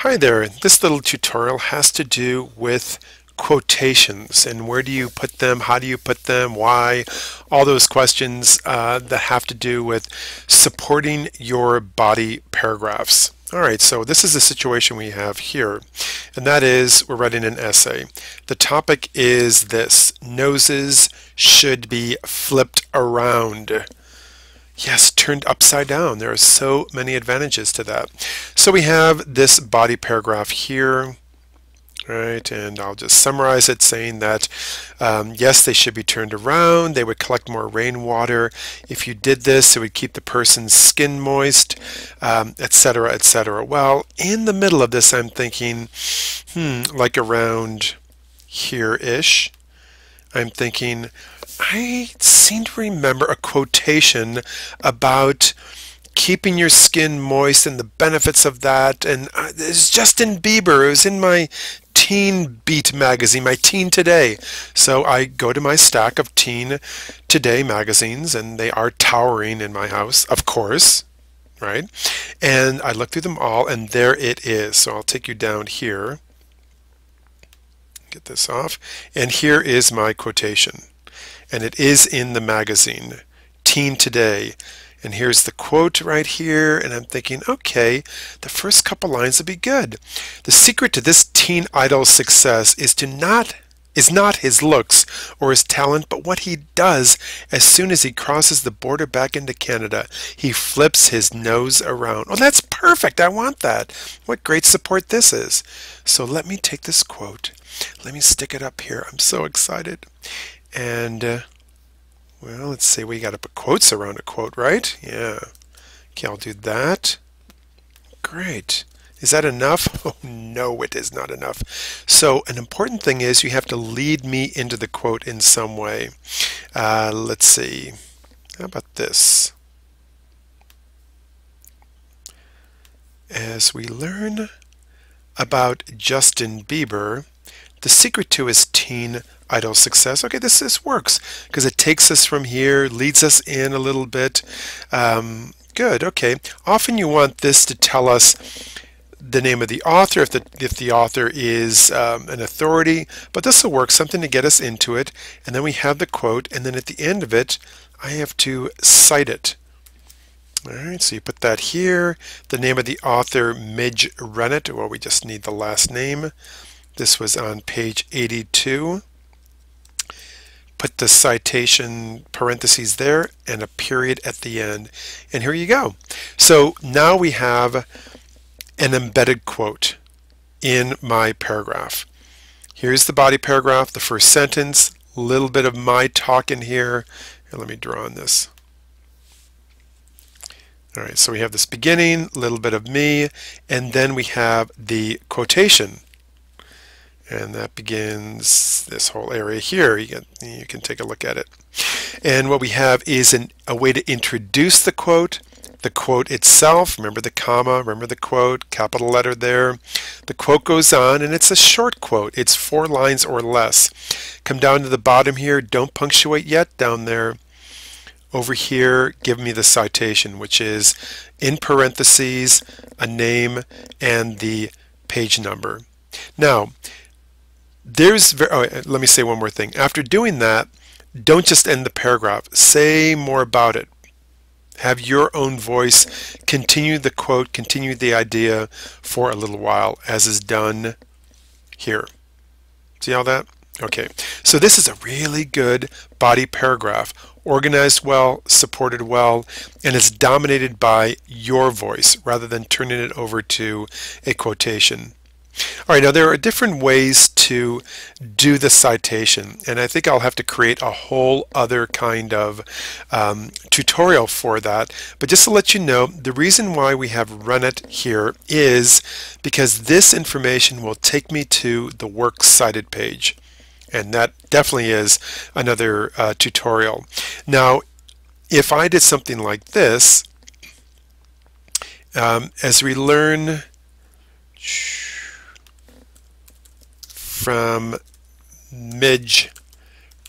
Hi there, this little tutorial has to do with quotations and where do you put them, how do you put them, why, all those questions that have to do with supporting your body paragraphs. Alright, so this is the situation we have here, and that is we're writing an essay. The topic is this: noses should be flipped around. Yes, turned upside down. There are so many advantages to that. So we have this body paragraph here, right? And I'll just summarize it saying that yes, they should be turned around. They would collect more rainwater. If you did this, it would keep the person's skin moist, etc., etc. Well, in the middle of this, I'm thinking, like around here-ish, I'm thinking, I seem to remember a quotation about keeping your skin moist and the benefits of that, and it's Justin Bieber. It was in my Teen Beat magazine, my Teen Today. So I go to my stack of Teen Today magazines, and they are towering in my house, of course, right? And I look through them all, and there it is. So I'll take you down here. Get this off. And here is my quotation. And it is in the magazine, Teen Today. And here's the quote right here, and I'm thinking, okay, the first couple lines will be good. The secret to this teen idol's success is not his looks or his talent, but what he does as soon as he crosses the border back into Canada. He flips his nose around. Oh, that's perfect. I want that. What great support this is. So let me take this quote. Let me stick it up here. I'm so excited. And well, let's see, we got to put quotes around a quote, right? Yeah. Okay, I'll do that. Great. Is that enough? Oh, no, it is not enough. So an important thing is you have to lead me into the quote in some way. Let's see. How about this? As we learn about Justin Bieber, the secret to his teen idol success. Okay, this works because it takes us from here, leads us in a little bit. Good. Okay. Often you want this to tell us the name of the author, if the author is an authority, but this will work, something to get us into it. And then we have the quote, and then at the end of it, I have to cite it. All right, so you put that here. The name of the author, Midge Rennet. Well, we just need the last name. This was on page 82. Put the citation parentheses there and a period at the end. And here you go. So now we have an embedded quote in my paragraph. Here's the body paragraph, the first sentence, a little bit of my talk in here. Here, let me draw on this. All right, so we have this beginning, a little bit of me, and then we have the quotation. And that begins this whole area here. You can take a look at it. And what we have is a way to introduce the quote itself. Remember the comma, remember the quote, capital letter there. The quote goes on, and it's a short quote. It's 4 lines or less. Come down to the bottom here. Don't punctuate yet down there. Over here, give me the citation, which is in parentheses, a name, and the page number. Now, let me say one more thing. After doing that, don't just end the paragraph. Say more about it. Have your own voice. Continue the quote, continue the idea for a little while, as is done here. See all that? Okay, so this is a really good body paragraph. Organized well, supported well, and it's dominated by your voice rather than turning it over to a quotation. All right, now there are different ways to do the citation, and I think I'll have to create a whole other kind of tutorial for that. But just to let you know, the reason why we have run it here is because this information will take me to the works cited page, and that definitely is another tutorial. Now, if I did something like this, as we learn from Midge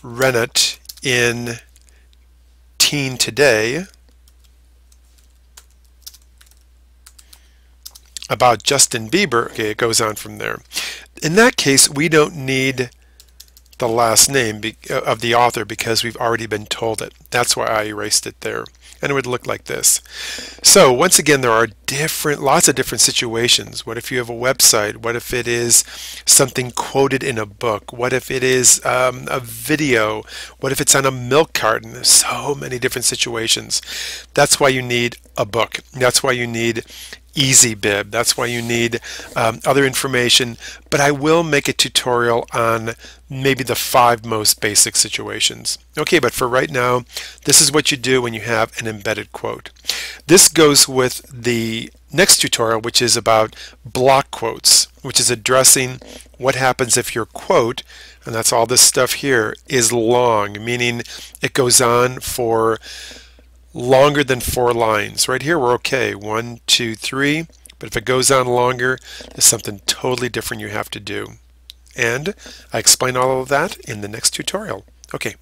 Rennet in Teen Today, about Justin Bieber, okay, it goes on from there. In that case, we don't need the last name of the author because we've already been told it. That's why I erased it there. And it would look like this. So once again, there are lots of different situations. What if you have a website? What if it is something quoted in a book? What if it is a video? What if it's on a milk carton? There's so many different situations. That's why you need a book. That's why you need EasyBib. That's why you need other information, but I will make a tutorial on maybe the 5 most basic situations. Okay, but for right now, this is what you do when you have an embedded quote. This goes with the next tutorial, which is about block quotes, which is addressing what happens if your quote, and that's all this stuff here, is long, meaning it goes on for longer than 4 lines. Right here we're okay, 1, 2, 3, but if it goes on longer, there's something totally different you have to do. And I explain all of that in the next tutorial. Okay.